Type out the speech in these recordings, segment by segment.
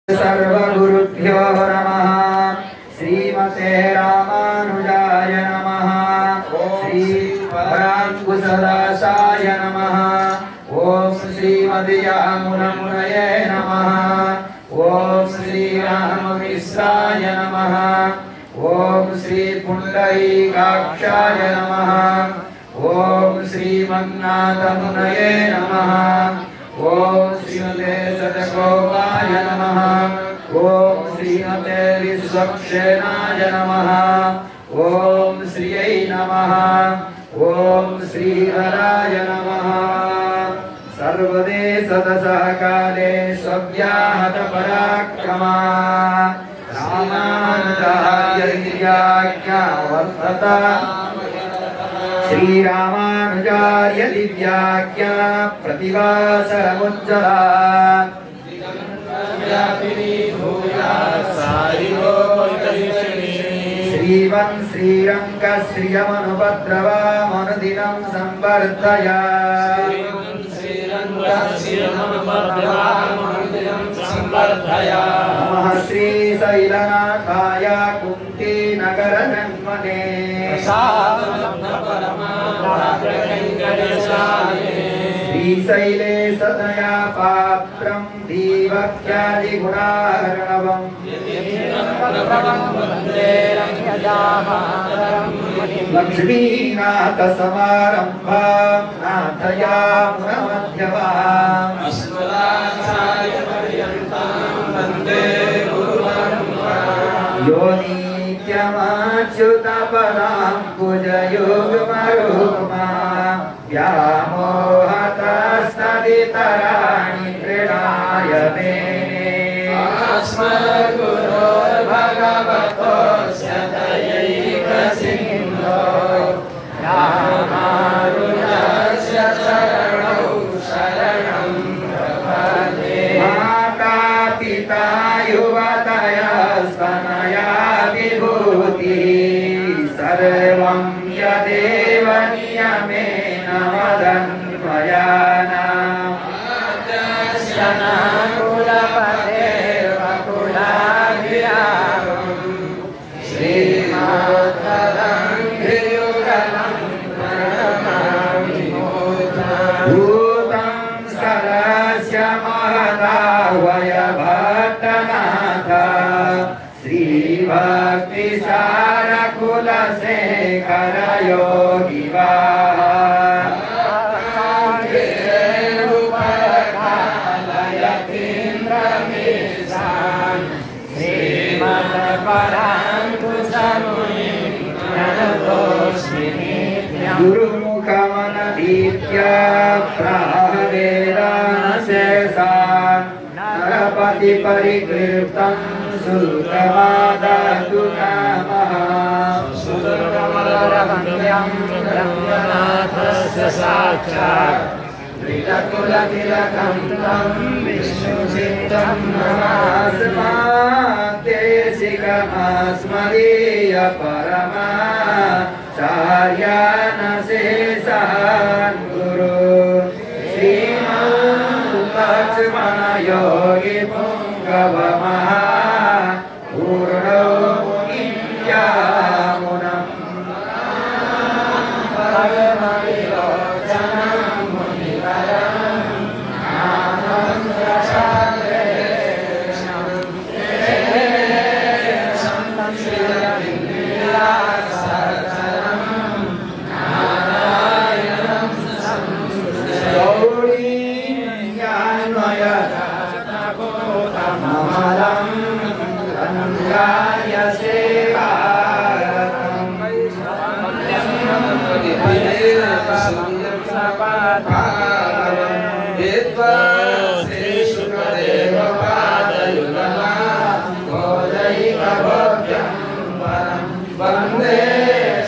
सर्वगुरुभ्यो नमः। श्रीमते रामानुजाय नमः। श्री पराङ्कुशदासाय नमः। ओम श्रीमते यामुनमुनये नमः। ओम श्री राममिश्राय नमः। ओम श्री पुण्डरीकाक्षाय नमः। ओम श्रीमन्नाथमुनये नमः। ओम श्रीमते सतगोपाय नमः। ओम श्रीमते विश्वक्षेणाय नमः। ओम श्रियै नमः। ओम श्रीहराय नमः। सर्वदे सदसहकाले स्वव्याहत पराक्रमा रामानुजार्यज्ञा वर्तता। श्री रामानुजार्य दिव्याज्ञा प्रतिभासरमुज्ज्वला। श्रीवन् श्रीरङ्ग श्रियमनुपद्रवामनुदिनं संवर्धया। नमः श्रीशैलनाथाय कुन्तीनगरजन्मने। श्रीशैले सदया पात्रं दीवक्यादिगुणार्णवम्। लक्ष्मीनाथ समारम्भां नाथयामुनमध्यमाम्। यो नित्यमच्युतपदां भुजयुग्मरुग्मा व्यामोहतस्तदितराणि तृणाय मेने। अस्मद्गुरोर्भगवतोऽस्य दयैकसिन्धो रामानुजस्य चरणौ शरणं प्रपद्ये। माता पिता युवतयस्तनया विभूतिः सर्वं यदेव नियमेन मदन्वयानाम्। श्रीभक्तिसारकुलशेखर योगिवाहान् गुरुमुखमनदीत्या प्राहवेदानशेषान् नरपति परिकृतं सुरमादतु कामः। ब्रह्मनाथस्य साक्षात् त्रिलकुलतिलकं तं विष्णुचित्तं नमास्मादेशिकमस्मदीय परमाचार्यानशेषान् गुरु श्रीमान् लक्ष्मण योगी पुङ्गवमः पूर्णो मुनियामुनम्। वंदे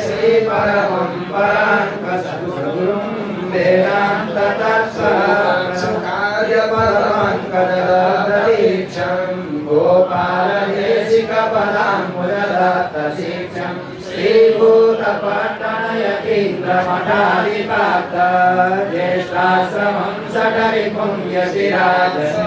श्री परमं पराङ्कुशगुरुं वेदान्त तत्त्वकार्य परमङ्करदीक्षं गोपालदेशिकपदाम्बुजदत्तशीक्षं श्रीभूतपट्टणयतीन्द्रमठाधिपात ज्येष्ठाश्रमं सकरिपुं यतिराजने।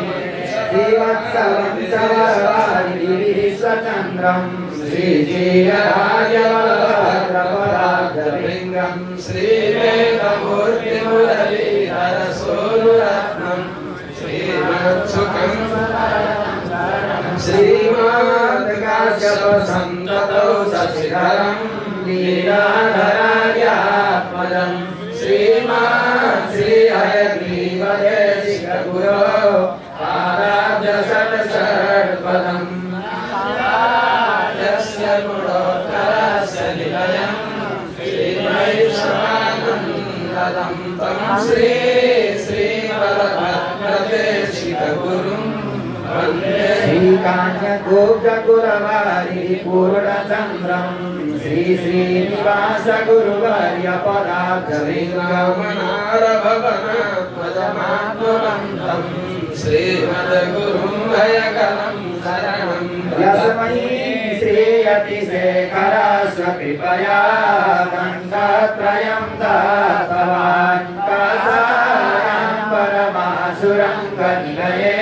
श्रीवत्सवं सवरवारिविश्वचन्द्रं श्रीजीयराजवल्लभद्रपदाब्जलिङ्गं श्रीवेदमूर्तिमुरलीधरसूनुरत्नं श्रीमत्सुखं श्रीमद्काश्यपसन्ततौ शशिधरं लीलाधरार्यात्मजं श्रीमान् श्रीहयग्रीवदेशिकगुरो पादाब्जषट्षट्पदम् यस्य गुणोत्तरस्य निलयं श्रीवैष्णवानन्दं तं श्रीवरभद्रदेशिकगुरुं वन्दे श्रीकान्यगोब्जकुलवारिपूर्णचन्द्रं श्रीश्रीनिवासगुरुवर्यपदाब्जलिङ्गमनारभवनात्मजमात्मवन्तं श्रीमद्गुरुं भयकरं शरणं यस्मै श्रीयतिशेखरस्वकृपया खण्डत्रयं दातवान् कासायां परमासुरं गनिलये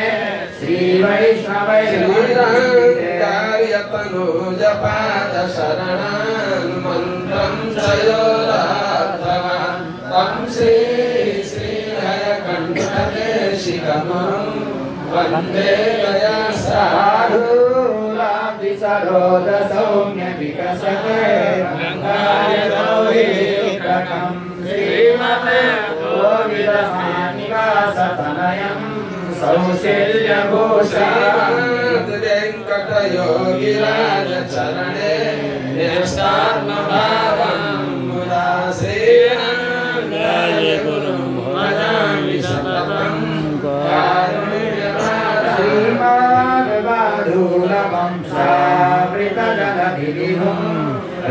श्रीवैष्णवैर्यतनूजपादशरणान् मन्त्रं चयोराधवान् तं श्रीहयकण्ठदेशिकगुरुं वन्दे साधूलाब्धिसरोदसौम्यविकसते रङ्गायतौहीकटं श्रीमते गोविदमानिवासतनयम् सौशील्यभूषावेङ्कटयोगिराजचरणे न्यस्तात्मभावं मुदासेनाय गुरुं भजामि सततं श्रीमद्वादूलवंशावृतजलधिविभुं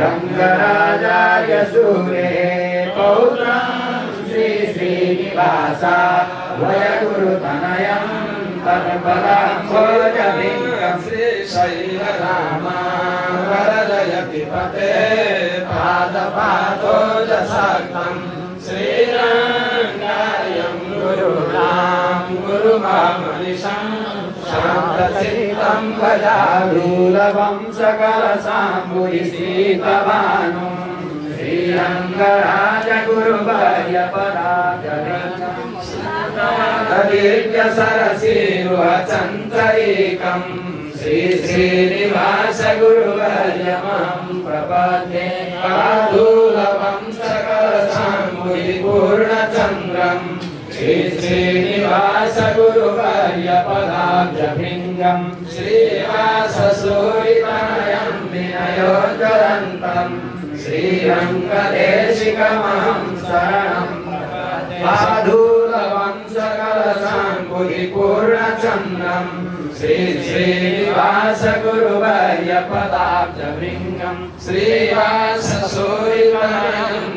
रङ्गराजार्यसूरे पौत्रं श्रीश्रीनिवासा वयगुरुतनयं तत्पदाम्भोजलिङ्गं श्रीशैलरामा वरदयतिपते पादपादोजसक्तं श्रीरङ्गार्यं गुरुणां गुरुमामनिशं शान्तचित्तं भजाधूलवंशकलसाम्बुधिसीतभानुं श्रीरङ्गराजगुरुवर्यपदाब्जलिङ्गं दीर्घसरसीरुहचन्तरीकं श्रीश्रीनिवासगुरुवर्यमं प्रपद्ये पादूलवंशकलसाम्बुधिपूर्णचन्द्रं श्रीश्रीनिवासगुरुवर्यपदाब्जलिङ्गं श्रीवाससूरितनयं विनयोज्ज्वलन्तं श्रीरङ्गदेशिकमहं शरणं पादूलवंशकलसाम्बुधिपूर्णचन्द्रं श्रीश्रीनिवासगुरुवर्यपदाब्जलिङ्गं श्रीवाससूरितनयं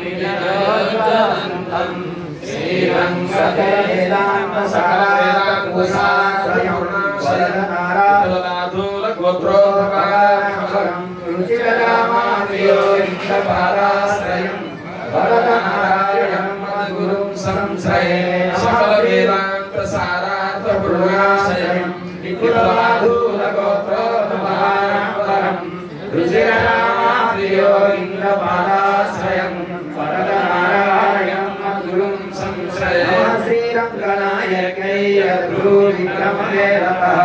विनयोज्ज्वलन्तं श्रीरङ्गदेशिकमहं शरणं रुचिररामात्रियोगिन्दपादाश्रयं वरदनारायणं मद्गुरुं संश्रये सकलवेदान्तसारार्थपूर्णाश्रयं विपुलमाधुरगोत्रोद्भवानां रुचिररामात्रियोगिन्दपादाश्रयं वरदनारायणं मद्गुरुं संश्रये श्रीरङ्गनायकै यद्गुरुविक्रमणे रतः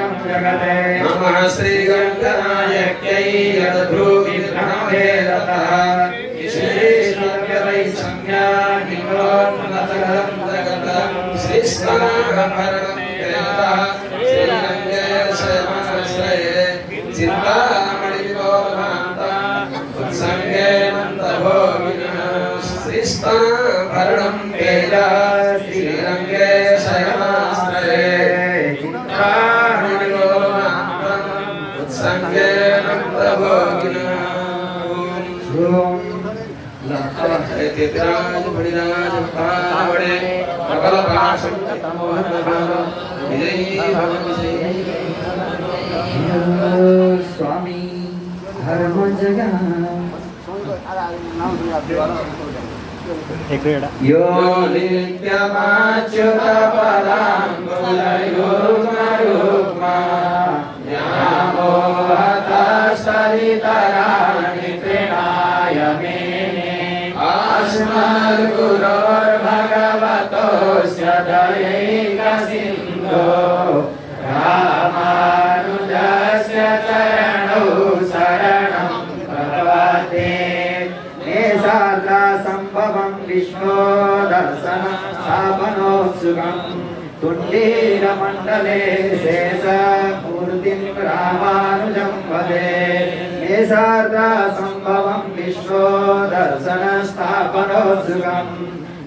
नमः श्रीरङ्गनायकै यद्गुरुविक्रमणे रतः भरणं तेजा श्रीरङ्गे शयनाश्रये चित्राणिलो उत्सङ्गे स्वामी धर्म जगह यो नित्यमाच्युत पदाम्बुजयुग्मरुग्मा व्यामोहतस्तदितराणि तृणाय मेने अस्मद्गुरोर्भगवतोऽस्य दयैकसिन्धो रामानुजस्य चरणौ शरणं प्रपद्ये निशार्दसम्भवं विष्णो दर्शनं स्थापनोत्सुकम् तुण्डीरमण्डले शेषमूर्तिं रामानुजं वदे निशार्दसम्भवं विष्णो दर्शनस्थापनोत्सुकम्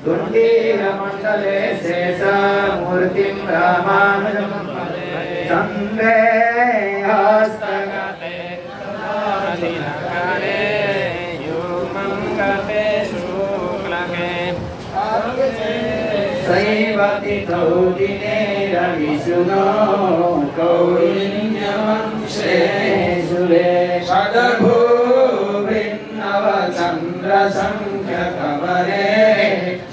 तुण्डीरमण्डले शेषमूर्तिं रामानुजं वदे चन्द्रे हस्तगते दिनकरे युग्मङ्गते शुक्लके शैवतिथौ दिने रविसुनो कौलिन्यवंशे सुरे षड्भुविन्नवचन्द्रसङ्ख्यकवरे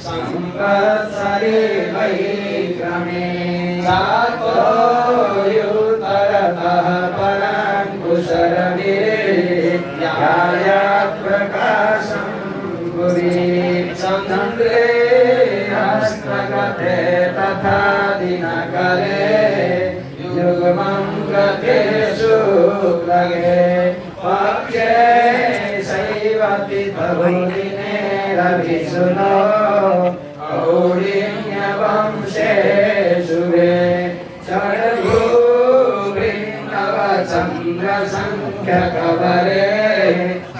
संवत्सरे वैक्रमे चातोयुतरतः पराङ्कुशरविर्यायात् प्रकाशं भुवि चन्द्रे हस्तगते तथा दिनकरे युग्मं गते शुक्लगे पक्षे शैवतिथौ दिने रविसुनो कौलिन्यवंशे शुभे षड्भुविन्नवचन्द्रसङ्ख्यकवरे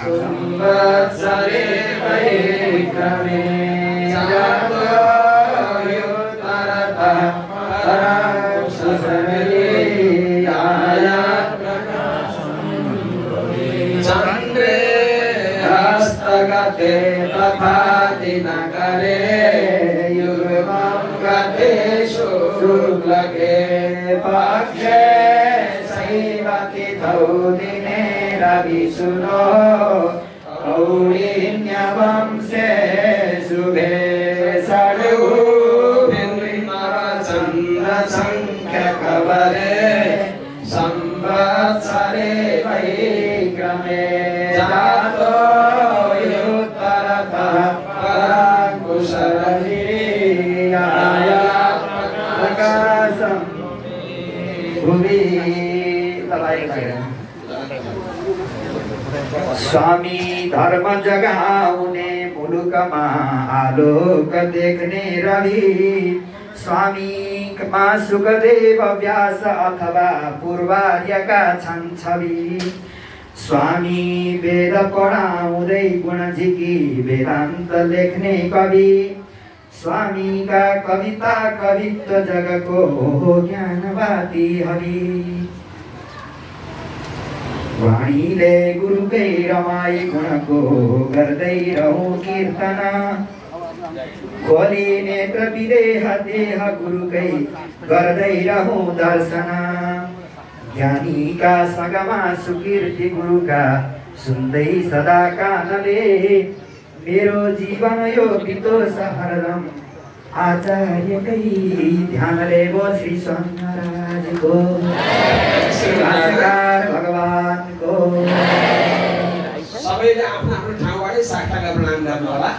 संवत्सरे वैक्रमे चातोयुतरतः पराङ्कुशरविर्यायात् प्रकाशं चन्द्रे हस्तगते तथा दिनकरे युग्मं गते शुक्लके पक्षे शैवतिथौ दिने रविसुनो कौलिन्यवंशे शुभे षड्भुविन्नवचन्द्रसङ्ख्यकवरे संवत्सरे वैक्रमे जातोयुत्तरतः पराङ्कुशरविर्यायात् प्रकाशं भुवि स्वामी धर्म जगाउने मुलुकमा आलोक देख्ने रवि स्वामी सुखदेव व्यास अथवा पूर्वार्यका छन् छवि स्वामी वेद पढाउँदै गुणझिकी वेदान्त लेख्ने कवि स्वामीका कविता कवित्व जगको ज्ञानवादी हरि वाणीले गुरुकै रमाई गुणको गर्दै रहौं कीर्तन खोली नेत्र विदेह देह गुरुकै गर्दै रहौं दर्शन ज्ञानीका सगमा सुकीर्ति गुरुका सुन्दै सदा कानले मेरो जीवन यो बितोस् हरदम आचार्यकै ध्यानले वो श्री स्वामी महाराजको नमस्कार भगवानको सबैले आफ्नो आफ्नो ठाउँबाटै साष्टाङ्ग प्रणाम गर्नु होला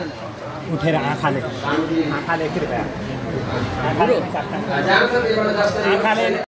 उठेर आँखाले कृपया आँखाले आँखाले